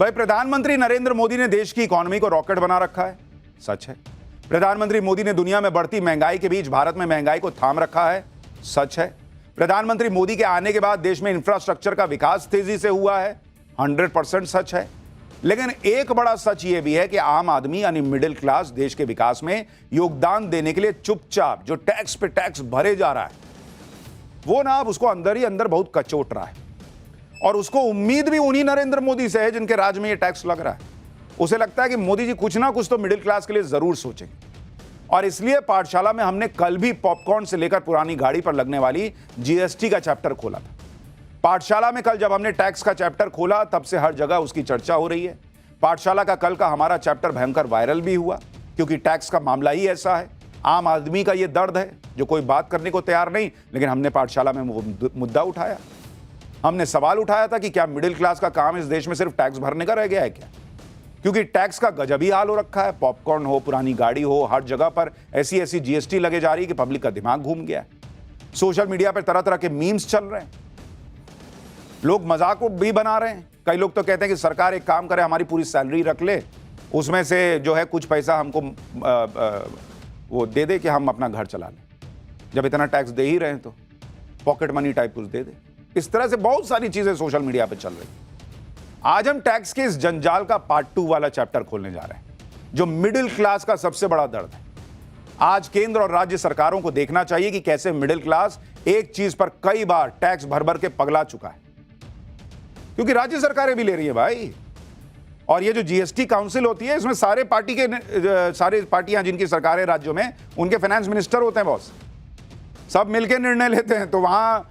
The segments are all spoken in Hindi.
भाई, प्रधानमंत्री नरेंद्र मोदी ने देश की इकोनॉमी को रॉकेट बना रखा है, सच है। प्रधानमंत्री मोदी ने दुनिया में बढ़ती महंगाई के बीच भारत में महंगाई को थाम रखा है, सच है। प्रधानमंत्री मोदी के आने के बाद देश में इंफ्रास्ट्रक्चर का विकास तेजी से हुआ है, 100% सच है। लेकिन एक बड़ा सच यह भी है कि आम आदमी यानी मिडिल क्लास देश के विकास में योगदान देने के लिए चुपचाप जो टैक्स पे टैक्स भरे जा रहा है, वो ना अब उसको अंदर ही अंदर बहुत कचोट रहा है। और उसको उम्मीद भी उन्हीं नरेंद्र मोदी से है जिनके राज में ये टैक्स लग रहा है। उसे लगता है कि मोदी जी कुछ ना कुछ तो मिडिल क्लास के लिए जरूर सोचेंगे। और इसलिए पाठशाला में हमने कल भी पॉपकॉर्न से लेकर पुरानी गाड़ी पर लगने वाली जीएसटी का चैप्टर खोला था। पाठशाला में कल जब हमने टैक्स का चैप्टर खोला, तब से हर जगह उसकी चर्चा हो रही है। पाठशाला का कल का हमारा चैप्टर भयंकर वायरल भी हुआ, क्योंकि टैक्स का मामला ही ऐसा है। आम आदमी का ये दर्द है जो कोई बात करने को तैयार नहीं, लेकिन हमने पाठशाला में वो मुद्दा उठाया। हमने सवाल उठाया था कि क्या मिडिल क्लास का काम इस देश में सिर्फ टैक्स भरने का रह गया है क्या? क्योंकि टैक्स का गजब ही हाल हो रखा है। पॉपकॉर्न हो, पुरानी गाड़ी हो, हर जगह पर ऐसी ऐसी जीएसटी लगे जा रही है कि पब्लिक का दिमाग घूम गया है। सोशल मीडिया पर तरह तरह के मीम्स चल रहे हैं, लोग मजाक भी बना रहे हैं। कई लोग तो कहते हैं कि सरकार एक काम करे, हमारी पूरी सैलरी रख ले, उसमें से जो है कुछ पैसा हमको वो दे दे कि हम अपना घर चला लें। जब इतना टैक्स दे ही रहे हैं तो पॉकेट मनी टाइप कुछ दे दे। इस तरह से बहुत सारी चीजें सोशल मीडिया पे चल रही। आज हम टैक्स के इस जंजाल का पार्ट 2 वाला चैप्टर खोलने जा रहे हैं, जो मिडिल क्लास का सबसे बड़ा दर्द है। आज केंद्र और राज्य सरकारों को देखना चाहिए कि कैसे मिडिल क्लास एक चीज पर कई बार टैक्स भर भर के पगला चुका है, क्योंकि राज्य सरकारें भी ले रही है भाई। और ये जो जीएसटी काउंसिल होती है, इसमें सारे पार्टियां जिनकी सरकारें राज्यों में, उनके फाइनेंस मिनिस्टर होते हैं बॉस, सब मिलकर निर्णय लेते हैं। तो वहां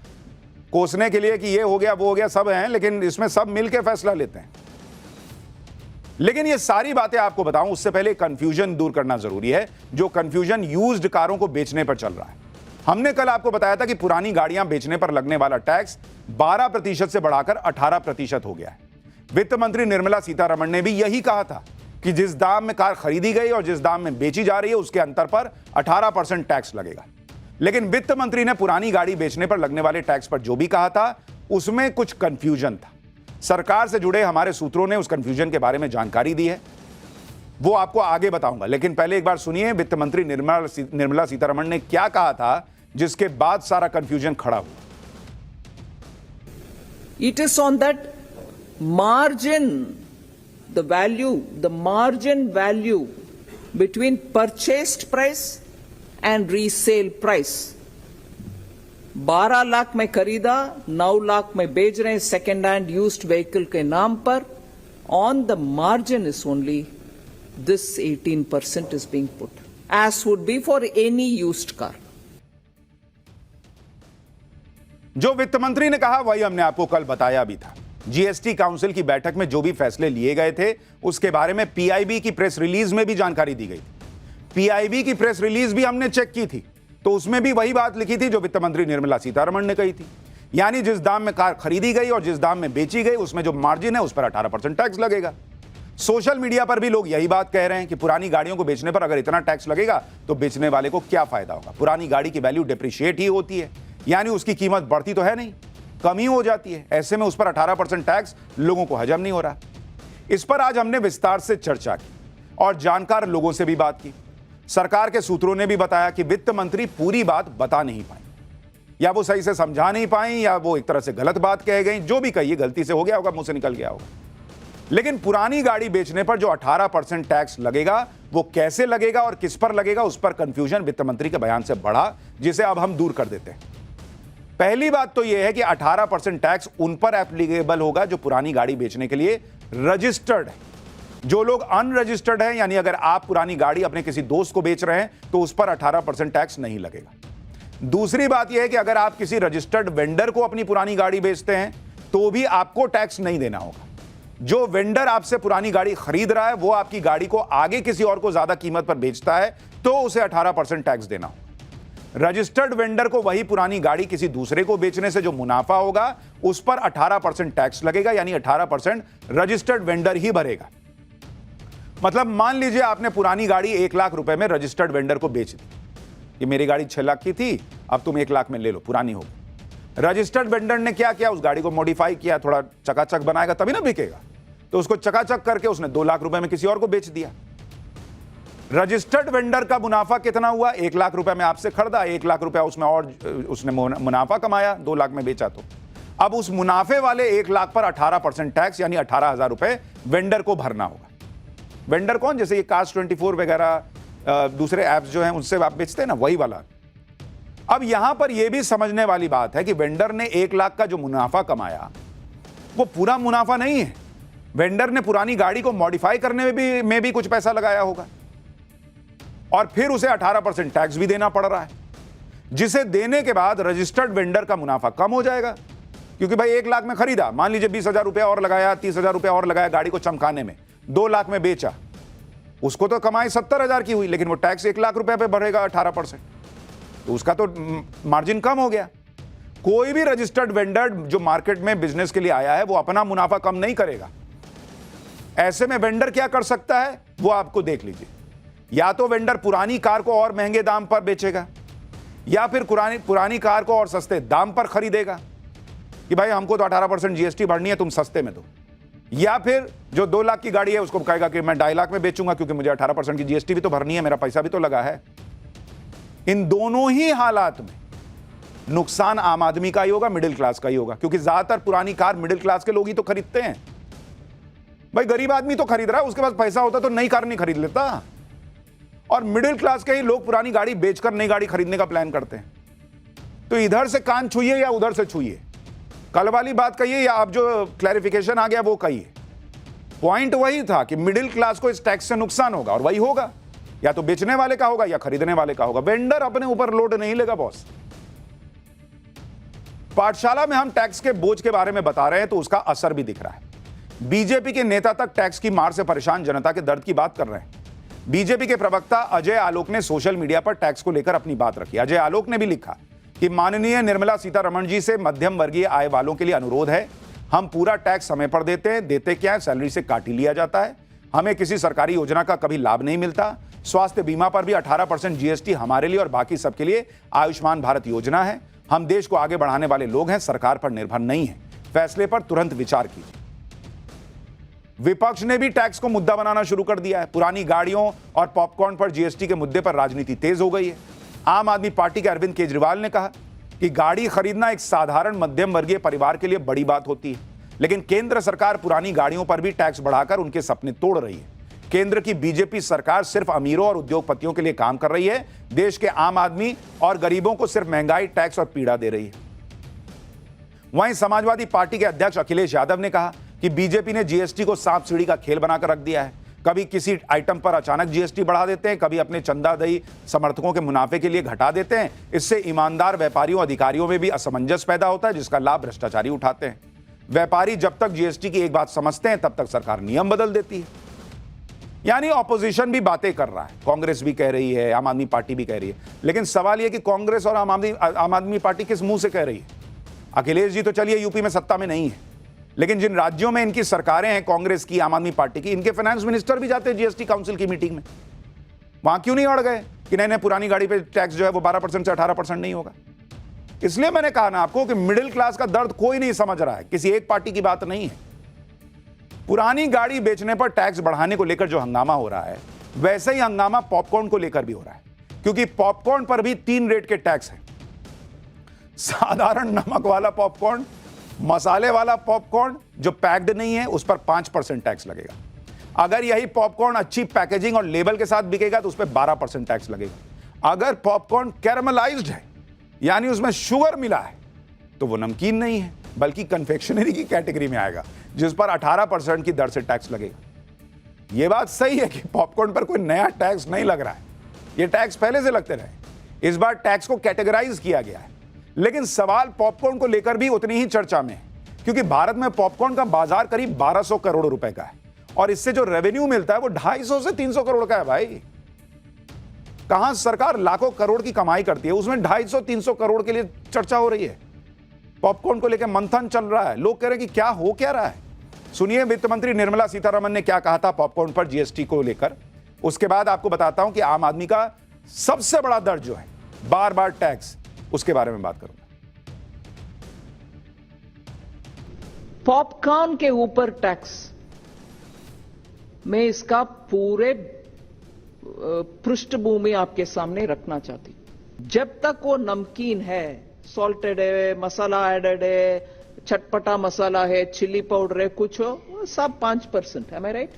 कोसने के लिए कि ये हो गया वो हो गया सब हैं, लेकिन इसमें सब मिलकर फैसला लेते हैं। लेकिन ये सारी बातें आपको बताऊं उससे पहले कंफ्यूजन दूर करना जरूरी है, जो कंफ्यूजन यूज्ड कारों को बेचने पर चल रहा है। हमने कल आपको बताया था कि पुरानी गाड़ियां बेचने पर लगने वाला टैक्स 12% से बढ़ाकर 18% हो गया है। वित्त मंत्री निर्मला सीतारमण ने भी यही कहा था कि जिस दाम में कार खरीदी गई और जिस दाम में बेची जा रही है, उसके अंतर पर 18% टैक्स लगेगा। लेकिन वित्त मंत्री ने पुरानी गाड़ी बेचने पर लगने वाले टैक्स पर जो भी कहा था, उसमें कुछ कंफ्यूजन था। सरकार से जुड़े हमारे सूत्रों ने उस कंफ्यूजन के बारे में जानकारी दी है, वो आपको आगे बताऊंगा। लेकिन पहले एक बार सुनिए वित्त मंत्री निर्मला सीतारमण ने क्या कहा था, जिसके बाद सारा कंफ्यूजन खड़ा हुआ। It is on that margin, the margin value between purchased price and resale price. 12 lakh में खरीदा, 9 लाख में बेच रहे हैं सेकेंड हैंड यूज्ड व्हीकल के नाम पर। On the margin is only this 18% is being put, as would be for any used car. जो वित्त मंत्री ने कहा वही हमने आपको कल बताया भी था। जीएसटी काउंसिल की बैठक में जो भी फैसले लिए गए थे, उसके बारे में पीआईबी की प्रेस रिलीज में भी जानकारी दी गई थी। पीआईबी की प्रेस रिलीज भी हमने चेक की थी, तो उसमें भी वही बात लिखी थी जो वित्त मंत्री निर्मला सीतारमण ने कही थी। यानी जिस दाम में कार खरीदी गई और जिस दाम में बेची गई, उसमें जो मार्जिन है उस पर 18% टैक्स लगेगा। सोशल मीडिया पर भी लोग यही बात कह रहे हैं कि पुरानी गाड़ियों को बेचने पर अगर इतना टैक्स लगेगा तो बेचने वाले को क्या फायदा होगा। पुरानी गाड़ी की वैल्यू डिप्रिशिएट ही होती है, यानी उसकी कीमत बढ़ती तो है नहीं, कम ही हो जाती है। ऐसे में उस पर 18% टैक्स लोगों को हजम नहीं हो रहा। इस पर आज हमने विस्तार से चर्चा की और जानकार लोगों से भी बात की। सरकार के सूत्रों ने भी बताया कि वित्त मंत्री पूरी बात बता नहीं पाई, या वो सही से समझा नहीं पाई, या वो एक तरह से गलत बात कह गई। जो भी कही, गलती से हो गया होगा, मुंह से निकल गया होगा। लेकिन पुरानी गाड़ी बेचने पर जो 18% टैक्स लगेगा, वो कैसे लगेगा और किस पर लगेगा, उस पर कंफ्यूजन वित्त मंत्री के बयान से बढ़ा, जिसे अब हम दूर कर देते हैं। पहली बात तो यह है कि 18% टैक्स उन पर एप्लीकेबल होगा जो पुरानी गाड़ी बेचने के लिए रजिस्टर्ड है। जो लोग अनरजिस्टर्ड हैं, यानी अगर आप पुरानी गाड़ी अपने किसी दोस्त को बेच रहे हैं, तो उस पर 18% टैक्स नहीं लगेगा। दूसरी बात यह है कि अगर आप किसी रजिस्टर्ड वेंडर को अपनी पुरानी गाड़ी बेचते हैं, तो भी आपको टैक्स नहीं देना होगा। जो वेंडर आपसे पुरानी गाड़ी खरीद रहा है, वो आपकी गाड़ी को आगे किसी और को ज्यादा कीमत पर बेचता है, तो उसे 18% टैक्स देना होगा। रजिस्टर्ड वेंडर को वही पुरानी गाड़ी किसी दूसरे को बेचने से जो मुनाफा होगा, उस पर 18% टैक्स लगेगा, यानी 18% रजिस्टर्ड वेंडर ही भरेगा। मतलब मान लीजिए आपने पुरानी गाड़ी 1 लाख रुपए में रजिस्टर्ड वेंडर को बेच दी। ये मेरी गाड़ी 6 लाख की थी, अब तुम 1 लाख में ले लो, पुरानी होगी। रजिस्टर्ड वेंडर ने क्या किया, उस गाड़ी को मॉडिफाई किया, थोड़ा चकाचक बनाएगा, तभी ना बिकेगा। तो उसको चकाचक करके उसने 2 लाख रुपए में किसी और को बेच दिया। रजिस्टर्ड वेंडर का मुनाफा कितना हुआ? 1 लाख रुपए में आपसे खरीदा, 1 लाख रुपया उसमें और उसने मुनाफा कमाया, 2 लाख में बेचा। तो अब उस मुनाफे वाले 1 लाख पर 18% टैक्स यानी 18,000 रुपए वेंडर को भरना होगा। वेंडर कौन? जैसे ये कास्ट 24 वगैरह दूसरे ऐप्स जो हैं उनसे आप बेचते हैं ना, वही वाला। अब यहां पर यह भी समझने वाली बात है कि वेंडर ने 1 लाख का जो मुनाफा कमाया वो पूरा मुनाफा नहीं है। वेंडर ने पुरानी गाड़ी को मॉडिफाई करने में भी कुछ पैसा लगाया होगा और फिर उसे 18% टैक्स भी देना पड़ रहा है, जिसे देने के बाद रजिस्टर्ड वेंडर का मुनाफा कम हो जाएगा। क्योंकि भाई 1 लाख में खरीदा, मान लीजिए 20,000 रुपया और लगाया, 30,000 रुपया और लगाया गाड़ी को चमकाने में, 2 लाख में बेचा, उसको तो कमाई 70,000 की हुई, लेकिन वो टैक्स 1 लाख रुपए पे भरेगा 18%, तो उसका तो मार्जिन कम हो गया। कोई भी रजिस्टर्ड वेंडर जो मार्केट में बिजनेस के लिए आया है वो अपना मुनाफा कम नहीं करेगा। ऐसे में वेंडर क्या कर सकता है वो आपको देख लीजिए। या तो वेंडर पुरानी कार को और महंगे दाम पर बेचेगा, या फिर पुरानी कार को और सस्ते दाम पर खरीदेगा कि भाई हमको तो 18% जीएसटी भरनी है, तुम सस्ते में दो। या फिर जो 2 लाख की गाड़ी है उसको कहेगा कि मैं 2.5 लाख में बेचूंगा क्योंकि मुझे 18% की जीएसटी भी तो भरनी है, मेरा पैसा भी तो लगा है। इन दोनों ही हालात में नुकसान आम आदमी का ही होगा, मिडिल क्लास का ही होगा, क्योंकि ज्यादातर पुरानी कार मिडिल क्लास के लोग ही तो खरीदते हैं। भाई गरीब आदमी तो खरीद रहा है, उसके पास पैसा होता तो नई कार नहीं खरीद लेता। और मिडिल क्लास के ही लोग पुरानी गाड़ी बेचकर नई गाड़ी खरीदने का प्लान करते हैं। तो इधर से कान छुइए या उधर से छुइए, कल वाली बात कहिए या अब जो क्लैरिफिकेशन आ गया वो कहिए, पॉइंट वही था कि मिडिल क्लास को इस टैक्स से नुकसान होगा, और वही होगा, या तो बेचने वाले का होगा या खरीदने वाले का होगा। वेंडर अपने ऊपर लोड नहीं लेगा बॉस। पाठशाला में हम टैक्स के बोझ के बारे में बता रहे हैं तो उसका असर भी दिख रहा है। बीजेपी के नेता तक टैक्स की मार से परेशान जनता के दर्द की बात कर रहे हैं। बीजेपी के प्रवक्ता अजय आलोक ने सोशल मीडिया पर टैक्स को लेकर अपनी बात रखी। अजय आलोक ने भी लिखा कि माननीय निर्मला सीतारमण जी से मध्यम वर्गीय आय वालों के लिए अनुरोध है, हम पूरा टैक्स समय पर देते हैं, देते क्या है, सैलरी से काट ही लिया जाता है, हमें किसी सरकारी योजना का कभी लाभ नहीं मिलता। स्वास्थ्य बीमा पर भी 18% जीएसटी हमारे लिए और बाकी सबके लिए आयुष्मान भारत योजना है। हम देश को आगे बढ़ाने वाले लोग हैं, सरकार पर निर्भर नहीं है, फैसले पर तुरंत विचार कीजिए। विपक्ष ने भी टैक्स को मुद्दा बनाना शुरू कर दिया है। पुरानी गाड़ियों और पॉपकॉर्न पर जीएसटी के मुद्दे पर राजनीति तेज हो गई है। आम आदमी पार्टी के अरविंद केजरीवाल ने कहा कि गाड़ी खरीदना एक साधारण मध्यम वर्गीय परिवार के लिए बड़ी बात होती है, लेकिन केंद्र सरकार पुरानी गाड़ियों पर भी टैक्स बढ़ाकर उनके सपने तोड़ रही है। केंद्र की बीजेपी सरकार सिर्फ अमीरों और उद्योगपतियों के लिए काम कर रही है, देश के आम आदमी और गरीबों को सिर्फ महंगाई, टैक्स और पीड़ा दे रही है। वहीं समाजवादी पार्टी के अध्यक्ष अखिलेश यादव ने कहा कि बीजेपी ने जीएसटी को सांप सीढ़ी का खेल बनाकर रख दिया है। कभी किसी आइटम पर अचानक जीएसटी बढ़ा देते हैं, कभी अपने चंदादही समर्थकों के मुनाफे के लिए घटा देते हैं। इससे ईमानदार व्यापारियों अधिकारियों में भी असमंजस पैदा होता है, जिसका लाभ भ्रष्टाचारी उठाते हैं। व्यापारी जब तक जीएसटी की एक बात समझते हैं तब तक सरकार नियम बदल देती है। यानी ऑपोजिशन भी बातें कर रहा है, कांग्रेस भी कह रही है, आम आदमी पार्टी भी कह रही है, लेकिन सवाल यह कि कांग्रेस और आम आदमी पार्टी किस मुंह से कह रही है। अखिलेश जी तो चलिए यूपी में सत्ता में नहीं है, लेकिन जिन राज्यों में इनकी सरकारें हैं, कांग्रेस की, आम आदमी पार्टी की, इनके फाइनेंस मिनिस्टर भी जाते हैं जीएसटी काउंसिल की मीटिंग में। वहां क्यों नहीं अड़ गए कि नहीं पुरानी गाड़ी पे टैक्स जो है वो 12% से 18% नहीं होगा। इसलिए मैंने कहा ना आपको कि मिडिल क्लास का दर्द कोई नहीं समझ रहा है, किसी एक पार्टी की बात नहीं है। पुरानी गाड़ी बेचने पर टैक्स बढ़ाने को लेकर जो हंगामा हो रहा है, वैसे ही हंगामा पॉपकॉर्न को लेकर भी हो रहा है, क्योंकि पॉपकॉर्न पर भी 3 रेट के टैक्स हैं। साधारण नमक वाला पॉपकॉर्न, मसाले वाला पॉपकॉर्न जो पैक्ड नहीं है उस पर 5% टैक्स लगेगा। अगर यही पॉपकॉर्न अच्छी पैकेजिंग और लेबल के साथ बिकेगा तो उस पर 12% टैक्स लगेगा। अगर पॉपकॉर्न कैरमलाइज्ड है यानी उसमें शुगर मिला है तो वो नमकीन नहीं है बल्कि कन्फेक्शनरी की कैटेगरी में आएगा, जिस पर 18% की दर से टैक्स लगेगा। यह बात सही है कि पॉपकॉर्न पर कोई नया टैक्स नहीं लग रहा है, ये टैक्स पहले से लगते रहे। इस बार टैक्स को कैटेगराइज किया गया है, लेकिन सवाल पॉपकॉर्न को लेकर भी उतनी ही चर्चा में है, क्योंकि भारत में पॉपकॉर्न का बाजार करीब 1200 करोड़ रुपए का है और इससे जो रेवेन्यू मिलता है वो 250 से 300 करोड़ का है। भाई कहां सरकार लाखों करोड़ की कमाई करती है, उसमें 250-300 करोड़ के लिए चर्चा हो रही है। पॉपकॉर्न को लेकर मंथन चल रहा है, लोग कह रहे हैं कि क्या हो क्या रहा है। सुनिए वित्त मंत्री निर्मला सीतारमण ने क्या कहा था पॉपकॉर्न पर जीएसटी को लेकर। उसके बाद आपको बताता हूं कि आम आदमी का सबसे बड़ा दर्द जो है बार बार टैक्स, उसके बारे में बात करूंगा। पॉपकॉर्न के ऊपर टैक्स मैं इसका पूरे पृष्ठभूमि आपके सामने रखना चाहती हूं। जब तक वो नमकीन है, सॉल्टेड है, मसाला एडेड है, चटपटा मसाला है, चिली पाउडर है, कुछ हो, वो सब 5%, am I right?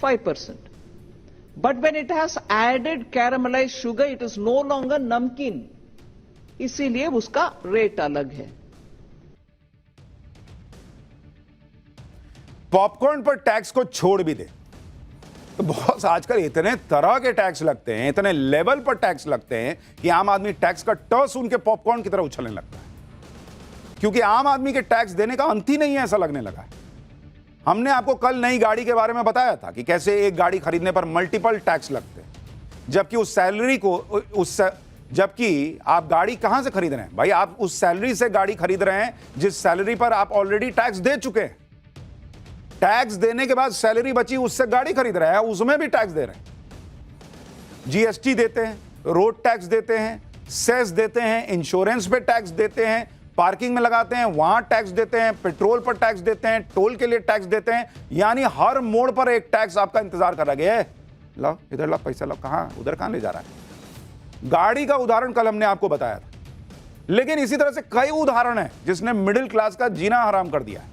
5%. But when it has added caramelized sugar, it is no longer नमकीन, इसीलिए उसका रेट अलग है। पॉपकॉर्न पर टैक्स को छोड़ भी दे तो बहुत आजकल इतने तरह के टैक्स लगते हैं, इतने लेवल पर टैक्स लगते हैं कि आम आदमी टैक्स का ट सुन के पॉपकॉर्न की तरह उछलने लगता है, क्योंकि आम आदमी के टैक्स देने का अंत ही नहीं है, ऐसा लगने लगा है। हमने आपको कल नई गाड़ी के बारे में बताया था कि कैसे एक गाड़ी खरीदने पर मल्टीपल टैक्स लगते हैं, जबकि उस सैलरी को जबकि आप गाड़ी कहां से खरीद रहे हैं भाई? आप उस सैलरी से गाड़ी खरीद रहे हैं जिस सैलरी पर आप ऑलरेडी टैक्स दे चुके हैं। टैक्स देने के बाद सैलरी बची, उससे गाड़ी खरीद रहे हैं, उसमें भी टैक्स दे रहे हैं। जीएसटी देते हैं, रोड टैक्स देते हैं, सेस देते हैं, इंश्योरेंस पे टैक्स देते हैं, पार्किंग में लगाते हैं वहां टैक्स देते हैं, पेट्रोल पर टैक्स देते हैं, टोल के लिए टैक्स देते हैं, यानी हर मोड़ पर एक टैक्स आपका इंतजार कर रहा है। लो इधर लो, पैसा लो, कहां उधर कहां ले जा रहा है? गाड़ी का उदाहरण कल हमने आपको बताया था, लेकिन इसी तरह से कई उदाहरण हैं जिसने मिडिल क्लास का जीना हराम कर दिया है।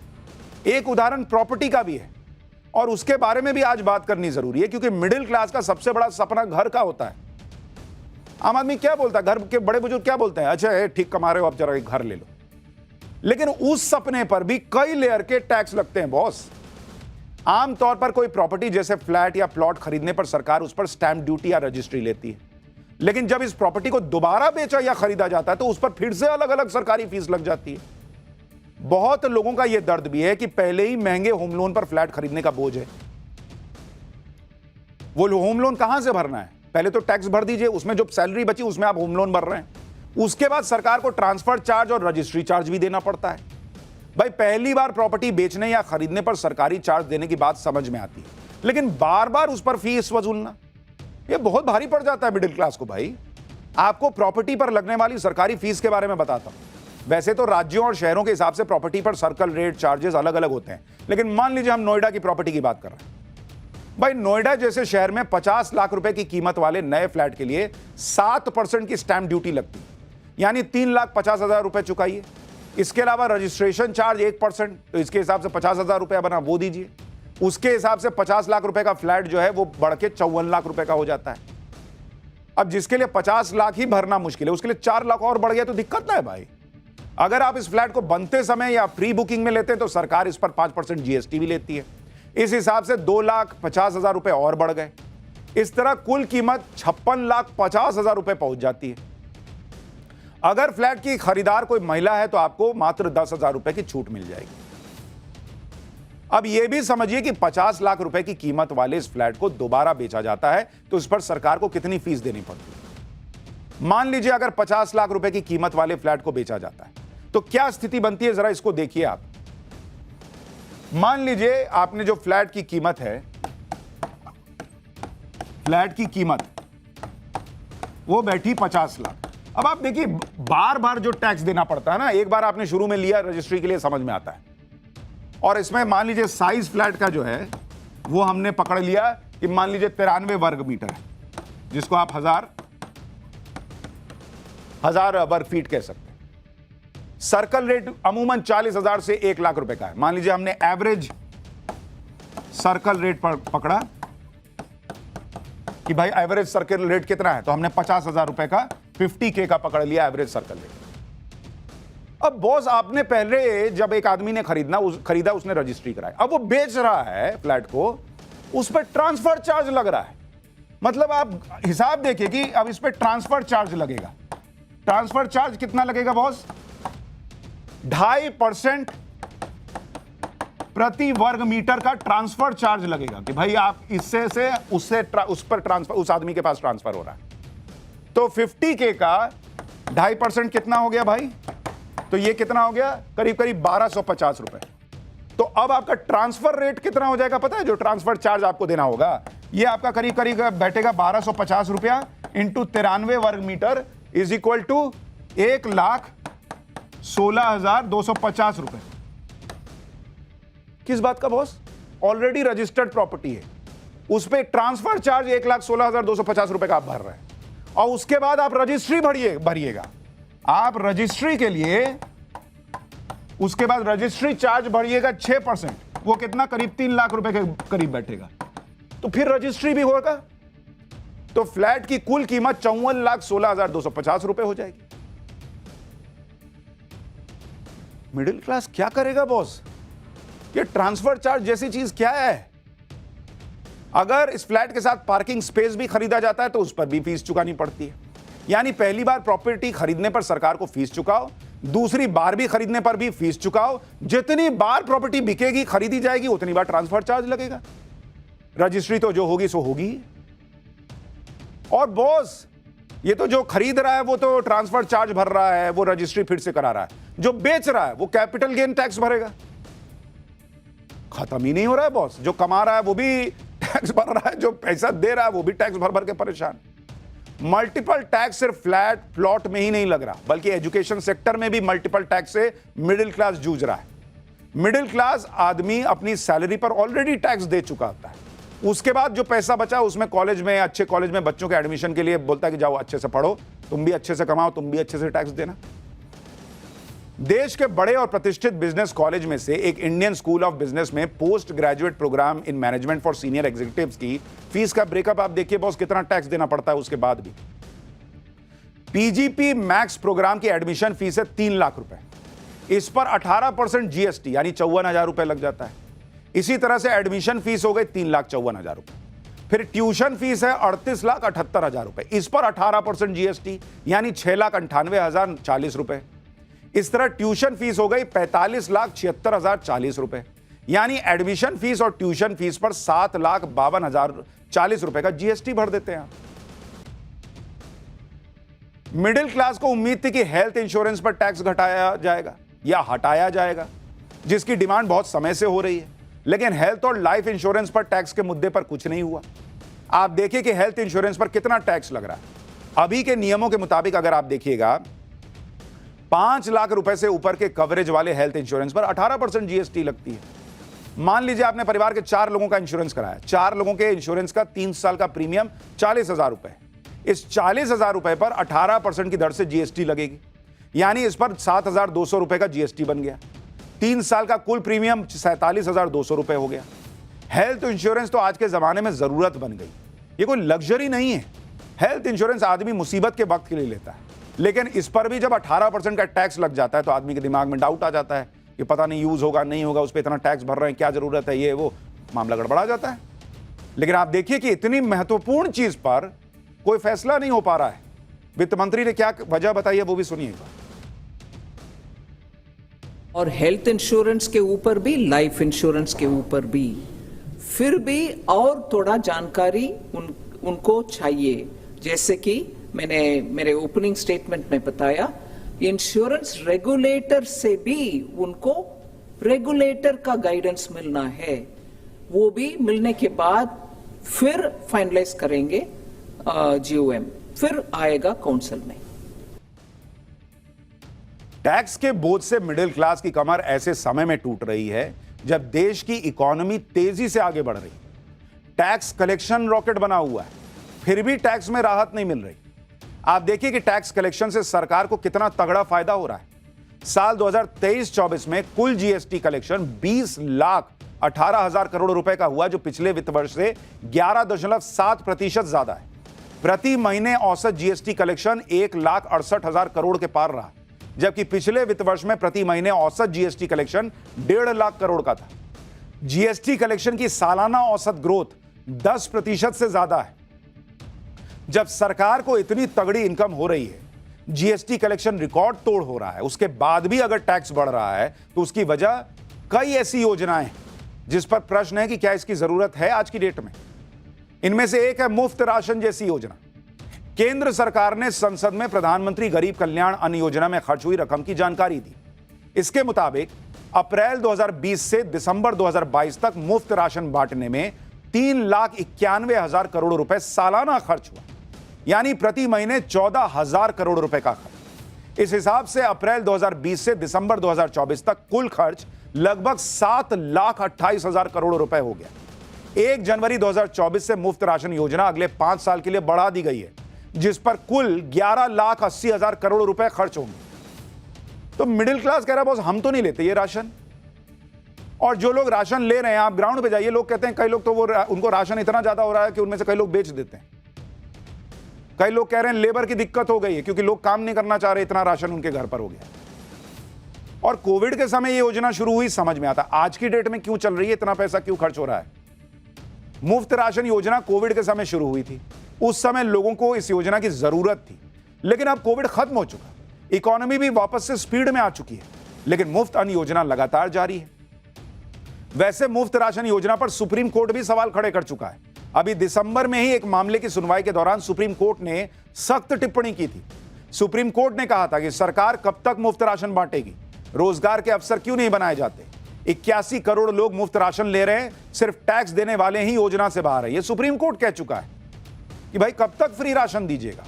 एक उदाहरण प्रॉपर्टी का भी है और उसके बारे में भी आज बात करनी जरूरी है, क्योंकि मिडिल क्लास का सबसे बड़ा सपना घर का होता है। आम आदमी क्या बोलता है, घर के बड़े बुजुर्ग क्या बोलते हैं, अच्छा ठीक कमा रहे हो, अब जरा एक घर ले लो, लेकिन उस सपने पर भी कई लेयर के टैक्स लगते हैं बॉस। आमतौर पर कोई प्रॉपर्टी जैसे फ्लैट या प्लॉट खरीदने पर सरकार उस पर स्टैंप ड्यूटी या रजिस्ट्री लेती है, लेकिन जब इस प्रॉपर्टी को दोबारा बेचा या खरीदा जाता है तो उस पर फिर से अलग अलग सरकारी फीस लग जाती है। बहुत लोगों का यह दर्द भी है कि पहले ही महंगे होम लोन पर फ्लैट खरीदने का बोझ है। वो होम लोन कहां से भरना है? पहले तो टैक्स भर दीजिए, उसमें जो सैलरी बची उसमें आप होम लोन भर रहे हैं, उसके बाद सरकार को ट्रांसफर चार्ज और रजिस्ट्री चार्ज भी देना पड़ता है। भाई पहली बार प्रॉपर्टी बेचने या खरीदने पर सरकारी चार्ज देने की बात समझ में आती है, लेकिन बार बार उस पर फीस वसूलना यह बहुत भारी पड़ जाता है मिडिल क्लास को। भाई आपको प्रॉपर्टी पर लगने वाली सरकारी फीस के बारे में बताता हूं। वैसे तो राज्यों और शहरों के हिसाब से प्रॉपर्टी पर सर्कल रेट चार्जेस अलग अलग होते हैं, लेकिन मान लीजिए हम नोएडा की प्रॉपर्टी की बात कर रहे हैं। भाई नोएडा जैसे शहर में 50 लाख रुपए की कीमत वाले नए फ्लैट के लिए 7% की स्टैंप ड्यूटी लगती है, यानी 3,50,000 रुपए चुकाइए। इसके अलावा रजिस्ट्रेशन चार्ज 1%, तो इसके हिसाब से 50,000 रुपया बना, वो दीजिए। उसके हिसाब से 50 लाख रुपए का फ्लैट जो है वो बढ़ के 54 लाख रुपए का हो जाता है। अब जिसके लिए 50 लाख ही भरना मुश्किल है, उसके लिए 4 लाख और बढ़ गया तो दिक्कत ना है भाई। अगर आप इस फ्लैट को बनते समय या प्री बुकिंग में लेते हैं तो सरकार इस पर 5% जीएसटी भी लेती है। इस हिसाब से 2,50,000 रुपए और बढ़ गए। इस तरह कुल कीमत 56,50,000 रुपए पहुंच जाती है। अगर फ्लैट की खरीदार कोई महिला है तो आपको मात्र 10,000 रुपए की छूट मिल जाएगी। अब यह भी समझिए कि 50 लाख रुपए की कीमत वाले इस फ्लैट को दोबारा बेचा जाता है तो इस पर सरकार को कितनी फीस देनी पड़ती है। मान लीजिए अगर 50 लाख रुपए की कीमत वाले फ्लैट को बेचा जाता है तो क्या स्थिति बनती है, जरा इसको देखिए आप। मान लीजिए आपने जो फ्लैट की कीमत है, फ्लैट की कीमत वो बैठी 50 लाख। अब आप देखिए बार बार जो टैक्स देना पड़ता है ना, एक बार आपने शुरू में लिया रजिस्ट्री के लिए समझ में आता है, और इसमें मान लीजिए साइज फ्लैट का जो है वो हमने पकड़ लिया कि मान लीजिए 93 वर्ग मीटर है, जिसको आप हजार वर्ग फीट कह सकते हैं। सर्कल रेट अमूमन 40,000 से 1 लाख रुपए का है। मान लीजिए हमने एवरेज सर्कल रेट पर पकड़ा कि भाई एवरेज सर्कल रेट कितना है, तो हमने 50,000 रुपए का 50K का पकड़ लिया एवरेज सर्कल रेट। अब बॉस आपने पहले जब एक आदमी ने खरीदा उसने रजिस्ट्री कराई, अब वो बेच रहा है फ्लैट को, उस पर ट्रांसफर चार्ज लग रहा है। मतलब आप हिसाब देखिए कि अब इस पर ट्रांसफर चार्ज लगेगा। ट्रांसफर चार्ज कितना लगेगा बॉस? 2.5% प्रति वर्ग मीटर का ट्रांसफर चार्ज लगेगा कि भाई आप इससे से उससे उस पर ट्रांसफर, उस आदमी के पास ट्रांसफर हो रहा है। तो 50K का 2.5% कितना हो गया भाई? तो ये कितना हो गया? करीब करीब 1250 रुपए। तो अब आपका ट्रांसफर रेट कितना हो जाएगा पता है? जो ट्रांसफर चार्ज आपको देना होगा ये आपका करीब करीब बैठेगा 1250 रुपया इंटू 93 वर्ग मीटर इज इक्वल टू 1,16,250 रुपए। किस बात का बॉस? ऑलरेडी रजिस्टर्ड प्रॉपर्टी है, उस पर ट्रांसफर चार्ज 1,16,250 का आप भर रहे हैं, और उसके बाद आप रजिस्ट्री भरिएगा। आप रजिस्ट्री के लिए उसके बाद रजिस्ट्री चार्ज भरिएगा 6%, वो कितना, करीब 3 लाख रुपए के करीब बैठेगा। तो फिर रजिस्ट्री भी होगा, तो फ्लैट की कुल कीमत 54,16,250 रुपए हो जाएगी। मिडिल क्लास क्या करेगा बॉस? ये ट्रांसफर चार्ज जैसी चीज क्या है? अगर इस फ्लैट के साथ पार्किंग स्पेस भी खरीदा जाता है तो उस पर भी फीस चुकानी पड़ती है। यानी पहली बार प्रॉपर्टी खरीदने पर सरकार को फीस चुकाओ, दूसरी बार भी खरीदने पर भी फीस चुकाओ, जितनी बार प्रॉपर्टी बिकेगी, खरीदी जाएगी, उतनी बार ट्रांसफर चार्ज लगेगा। रजिस्ट्री तो जो होगी सो होगी। और बॉस, ये तो जो खरीद रहा है वो तो ट्रांसफर चार्ज भर रहा है, वो रजिस्ट्री फिर से करा रहा है। जो बेच रहा है वो कैपिटल गेन टैक्स भरेगा। खत्म ही नहीं हो रहा है बॉस। जो कमा रहा है वो भी टैक्स भर रहा है, जो पैसा दे रहा है वो भी टैक्स भर भर के परेशान। मल्टीपल टैक्स सिर्फ फ्लैट प्लॉट में ही नहीं लग रहा, बल्कि एजुकेशन सेक्टर में भी मल्टीपल टैक्स से मिडिल क्लास जूझ रहा है। मिडिल क्लास आदमी अपनी सैलरी पर ऑलरेडी टैक्स दे चुका होता है, उसके बाद जो पैसा बचा उसमें कॉलेज में, अच्छे कॉलेज में बच्चों के एडमिशन के लिए बोलता है कि जाओ अच्छे से पढ़ो, तुम भी अच्छे से कमाओ, तुम भी अच्छे से टैक्स देना। देश के बड़े और प्रतिष्ठित बिजनेस कॉलेज में से एक इंडियन स्कूल ऑफ बिजनेस में post graduate programme in management for senior executives की फीस का ब्रेकअप आप देखिए बॉस, कितना टैक्स देना पड़ता है उसके बाद भी। पीजीपी मैक्स प्रोग्राम की एडमिशन फीस है 3 लाख रुपए, इस पर 18% जीएसटी यानी 54,000 रुपए लग जाता है। इसी तरह से एडमिशन फीस हो गई 3,54,000 रुपए। फिर ट्यूशन फीस है 38,78,000 रुपए, इस पर 18% जीएसटी यानी 6,98,040 रुपए। इस तरह ट्यूशन फीस हो गई 45,76,040 रुपए, यानी एडमिशन फीस और ट्यूशन फीस पर 7,52,040 रुपए का जीएसटी भर देते हैं। मिडिल क्लास को उम्मीद थी कि हेल्थ इंश्योरेंस पर टैक्स घटाया जाएगा या हटाया जाएगा, जिसकी डिमांड बहुत समय से हो रही है, लेकिन हेल्थ और लाइफ इंश्योरेंस पर टैक्स के मुद्दे पर कुछ नहीं हुआ। आप देखिए कि हेल्थ इंश्योरेंस पर कितना टैक्स लग रहा है। अभी के नियमों के मुताबिक अगर आप देखिएगा 5 लाख रुपए से ऊपर के कवरेज वाले हेल्थ इंश्योरेंस पर 18% जीएसटी लगती है। मान लीजिए आपने परिवार के 4 लोगों का इंश्योरेंस कराया, 4 लोगों के इंश्योरेंस का 3 साल का प्रीमियम 40,000 रुपए। इस 40,000 रुपए पर 18% की दर से जीएसटी लगेगी, यानी इस पर 7,200 रुपए का जीएसटी बन गया। 3 साल का कुल प्रीमियम 47,200 रुपए हो गया। हेल्थ इंश्योरेंस तो आज के जमाने में जरूरत बन गई, ये कोई लग्जरी नहीं है। हेल्थ इंश्योरेंस आदमी मुसीबत के वक्त के लिए लेता है, लेकिन इस पर भी जब 18% का टैक्स लग जाता है तो आदमी के दिमाग में डाउट आ जाता है कि पता नहीं यूज होगा नहीं होगा, उस पर इतना टैक्स भर रहे हैं, क्या जरूरत है, ये वो मामला गड़बड़ा जाता है। लेकिन आप देखिए कि इतनी महत्वपूर्ण चीज पर कोई फैसला नहीं हो पा रहा है। वित्त मंत्री ने क्या वजह बताई है वो भी सुनिएगा। और हेल्थ इंश्योरेंस के ऊपर भी, लाइफ इंश्योरेंस के ऊपर भी, फिर भी और थोड़ा जानकारी उनको चाहिए। जैसे कि मैंने मेरे ओपनिंग स्टेटमेंट में बताया, इंश्योरेंस रेगुलेटर से भी उनको रेगुलेटर का गाइडेंस मिलना है, वो भी मिलने के बाद फिर फाइनलाइज करेंगे जीओएम, फिर आएगा काउंसिल में। टैक्स के बोझ से मिडिल क्लास की कमर ऐसे समय में टूट रही है जब देश की इकोनॉमी तेजी से आगे बढ़ रही। टैक्स कलेक्शन रॉकेट बना हुआ है, फिर भी टैक्स में राहत नहीं मिल रही। आप देखिए कि टैक्स कलेक्शन से सरकार को कितना तगड़ा फायदा हो रहा है। साल 2023-24 में कुल जीएसटी कलेक्शन 20,18,000 करोड़ रुपए का हुआ, जो पिछले वित्त वर्ष से 11.7% ज्यादा है। प्रति महीने औसत जीएसटी कलेक्शन 1,68,000 करोड़ के पार रहा, जबकि पिछले वित्त वर्ष में प्रति महीने औसत जीएसटी कलेक्शन 1.5 लाख करोड़ का था। जीएसटी कलेक्शन की सालाना औसत ग्रोथ 10% से ज्यादा है। जब सरकार को इतनी तगड़ी इनकम हो रही है, जीएसटी कलेक्शन रिकॉर्ड तोड़ हो रहा है, उसके बाद भी अगर टैक्स बढ़ रहा है तो उसकी वजह कई ऐसी योजनाएं जिस पर प्रश्न है कि क्या इसकी जरूरत है आज की डेट में। इनमें से एक है मुफ्त राशन जैसी योजना। केंद्र सरकार ने संसद में प्रधानमंत्री गरीब कल्याण अन्न योजना में खर्च हुई रकम की जानकारी दी। इसके मुताबिक अप्रैल 2020 से दिसंबर 2022 तक मुफ्त राशन बांटने में 3,91,000 करोड़ रुपए सालाना खर्च हुआ, यानी प्रति महीने 14,000 करोड़ रुपए का खर्च। इस हिसाब से अप्रैल 2020 से दिसंबर 2024 तक कुल खर्च लगभग 7,28,000 करोड़ रुपए हो गया। 1 जनवरी 2024 से मुफ्त राशन योजना अगले 5 साल के लिए बढ़ा दी गई है, जिस पर कुल 11,80,000 करोड़ रुपए खर्च होंगे। तो मिडिल क्लास कह रहा है बॉस हम तो नहीं लेते ये राशन, और जो लोग राशन ले रहे हैं आप ग्राउंड पे जाइए, लोग कहते हैं कई लोग तो वो उनको राशन इतना ज्यादा हो रहा है कि उनमें से कई लोग बेच देते हैं। कई लोग कह रहे हैं लेबर की दिक्कत हो गई है क्योंकि लोग काम नहीं करना चाह रहे, इतना राशन उनके घर पर हो गया। और कोविड के समय ये योजना शुरू हुई, समझ में आता आज की डेट में क्यों चल रही है, इतना पैसा क्यों खर्च हो रहा है। मुफ्त राशन योजना कोविड के समय शुरू हुई थी, उस समय लोगों को इस योजना की जरूरत थी, लेकिन अब कोविड खत्म हो चुका, इकोनॉमी भी वापस से स्पीड में आ चुकी है, लेकिन मुफ्त अन्न योजना लगातार जारी है। वैसे मुफ्त राशन योजना पर सुप्रीम कोर्ट भी सवाल खड़े कर चुका है। अभी दिसंबर में ही एक मामले की सुनवाई के दौरान सुप्रीम कोर्ट ने सख्त टिप्पणी की थी। सुप्रीम कोर्ट ने कहा था कि सरकार कब तक मुफ्त राशन बांटेगी, रोजगार के अवसर क्यों नहीं बनाए जाते। 81 करोड़ लोग मुफ्त राशन ले रहे हैं, सिर्फ टैक्स देने वाले ही योजना से बाहर है। यह सुप्रीम कोर्ट कह चुका है कि भाई कब तक फ्री राशन दीजिएगा।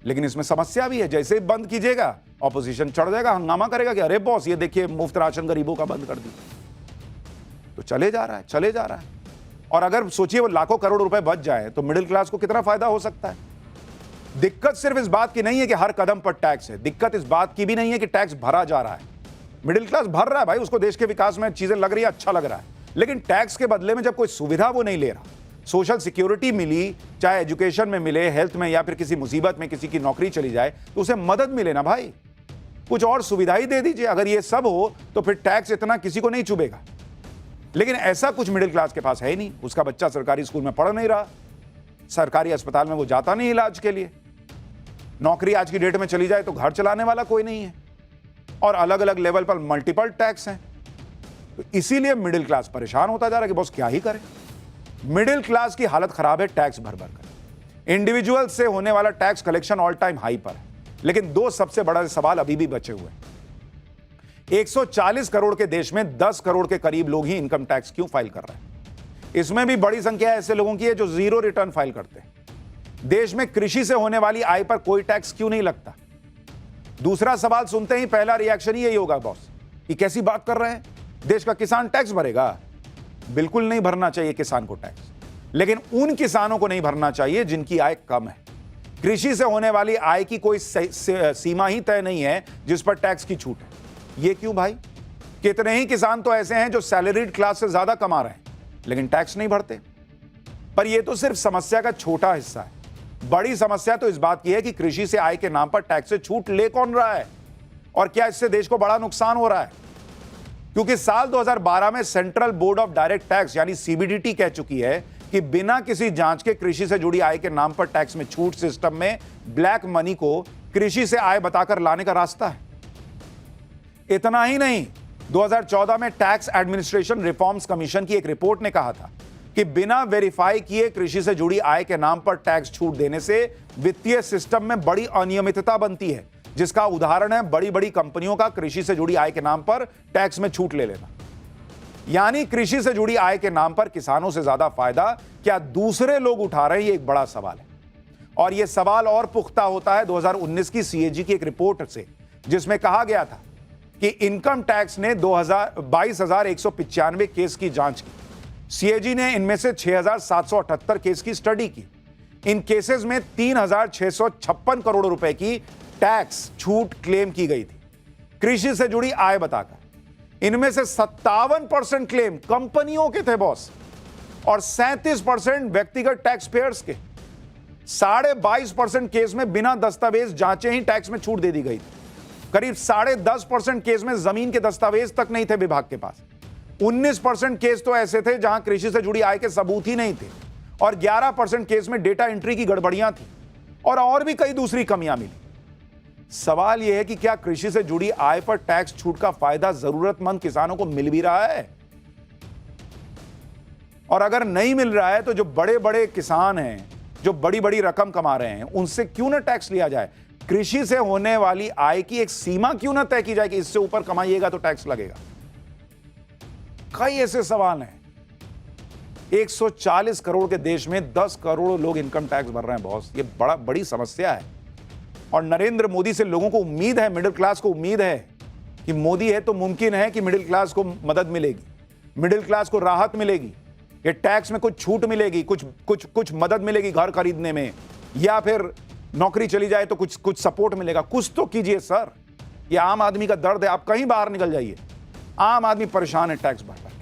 लेकिन इसमें समस्या भी है, जैसे ही बंद कीजिएगा ऑपोजिशन चढ़ जाएगा, हंगामा करेगा कि अरे बॉस ये देखिए मुफ्त राशन गरीबों का बंद कर दी। तो चले जा रहा है, चले जा रहा है। और अगर सोचिए वो लाखों करोड़ रुपए बच जाए तो मिडिल क्लास को कितना फायदा हो सकता है। दिक्कत सिर्फ इस बात की नहीं है कि हर कदम पर टैक्स है, दिक्कत इस बात की भी नहीं है कि टैक्स भरा जा रहा है। मिडिल क्लास भर रहा है भाई, उसको देश के विकास में चीजें लग रही है, अच्छा लग रहा है, लेकिन टैक्स के बदले में जब कोई सुविधा वो नहीं ले रहा, सोशल सिक्योरिटी मिली, चाहे एजुकेशन में मिले, हेल्थ में, या फिर किसी मुसीबत में किसी की नौकरी चली जाए तो उसे मदद मिले ना भाई, कुछ और सुविधा ही दे दीजिए। अगर ये सब हो तो फिर टैक्स इतना किसी को नहीं चुभेगा। लेकिन ऐसा कुछ मिडिल क्लास के पास है ही नहीं। उसका बच्चा सरकारी स्कूल में पढ़ नहीं रहा, सरकारी अस्पताल में वो जाता नहीं इलाज के लिए, नौकरी आज की डेट में चली जाए तो घर चलाने वाला कोई नहीं है, और अलग अलग लेवल पर मल्टीपल टैक्स हैं। तो इसीलिए मिडिल क्लास परेशान होता जा रहा है कि बॉस क्या ही करे। मिडिल क्लास की हालत खराब है टैक्स भर भर कर। इंडिविजुअल से होने वाला tax collection all time high पर है, लेकिन दो सबसे बड़ा सवाल अभी भी बचे हुए हैं। 140 करोड़ के देश में 10 करोड़ के करीब लोग ही इनकम टैक्स क्यों फाइल कर रहे हैं। इसमें भी बड़ी संख्या ऐसे लोगों की है जो जीरो रिटर्न फाइल करते हैं। देश में कृषि से होने वाली आय पर कोई टैक्स क्यों नहीं लगता। दूसरा सवाल सुनते ही पहला रिएक्शन ही यही होगा, बॉस ये कैसी बात कर रहे हैं, देश का किसान टैक्स भरेगा। बिल्कुल नहीं भरना चाहिए किसान को टैक्स, लेकिन उन किसानों को नहीं भरना चाहिए जिनकी आय कम है। कृषि से होने वाली आय की कोई सीमा ही तय नहीं है जिस पर टैक्स की छूट है। ये क्यों भाई, कितने ही किसान तो ऐसे हैं जो सैलरीड क्लास से ज्यादा कमा रहे हैं लेकिन टैक्स नहीं भरते। पर यह तो सिर्फ समस्या का छोटा हिस्सा है। बड़ी समस्या तो इस बात की है कि कृषि से आय के नाम पर टैक्स से छूट ले कौन रहा है, और क्या इससे देश को बड़ा नुकसान हो रहा है। क्योंकि साल 2012 में central board of direct tax यानी सीबीडीटी कह चुकी है कि बिना किसी जांच के कृषि से जुड़ी आय के नाम पर टैक्स में छूट सिस्टम में ब्लैक मनी को कृषि से आय बताकर लाने का रास्ता है। इतना ही नहीं, 2014 में टैक्स एडमिनिस्ट्रेशन रिफॉर्म्स कमीशन की एक रिपोर्ट ने कहा था कि बिना वेरीफाई किए कृषि से जुड़ी आय के नाम पर टैक्स छूट देने से वित्तीय सिस्टम में बड़ी अनियमितता बनती है, जिसका उदाहरण है बड़ी बड़ी कंपनियों का कृषि से जुड़ी आय के नाम पर टैक्स में छूट ले लेना। यानी कृषि से जुड़ी आय के नाम पर किसानों से ज्यादा फायदा क्या दूसरे लोग उठा रहे हैं, ये एक बड़ा सवाल है। और यह सवाल और पुख्ता होता है 2019 की सीएजी की एक रिपोर्ट से, जिसमें कहा गया था कि इनकम टैक्स ने 22,195 केस की जांच की। सीएजी ने इनमें से 6,778 केस की स्टडी की। इन केसेस में 3,656 करोड़ रुपए की टैक्स छूट क्लेम की गई थी कृषि से जुड़ी आय बताकर। इनमें से 57% क्लेम कंपनियों के थे बॉस, और 37% व्यक्तिगत टैक्स पेयर्स के। 22.5% केस में बिना दस्तावेज जांचे ही टैक्स में छूट दे दी गई थी। करीब 10.5% केस में जमीन के दस्तावेज तक नहीं थे विभाग के पास। 19% केस तो ऐसे थे जहां कृषि से जुड़ी आय के सबूत ही नहीं थे, और 11% केस में डेटा एंट्री की गड़बड़ियां थी, और भी कई दूसरी कमियां मिली। सवाल यह है कि क्या कृषि से जुड़ी आय पर टैक्स छूट का फायदा जरूरतमंद किसानों को मिल भी रहा है, और अगर नहीं मिल रहा है तो जो बड़े बड़े किसान हैं, जो बड़ी बड़ी रकम कमा रहे हैं, उनसे क्यों ना टैक्स लिया जाए। कृषि से होने वाली आय की एक सीमा क्यों ना तय की जाए कि इससे ऊपर कमाइएगा तो टैक्स लगेगा। कई ऐसे सवाल हैं। 140 करोड़ के देश में 10 करोड़ लोग इनकम टैक्स भर रहे हैं बॉस, ये बड़ी समस्या है। और नरेंद्र मोदी से लोगों को उम्मीद है, मिडिल क्लास को उम्मीद है कि मोदी है तो मुमकिन है कि मिडिल क्लास को मदद मिलेगी, मिडिल क्लास को राहत मिलेगी, कि टैक्स में कुछ छूट मिलेगी, कुछ कुछ कुछ मदद मिलेगी घर खरीदने में, या फिर नौकरी चली जाए तो कुछ कुछ सपोर्ट मिलेगा। कुछ तो कीजिए सर, ये आम आदमी का दर्द है। आप कहीं बाहर निकल जाइए, आम आदमी परेशान है टैक्स बढ़ रहा है।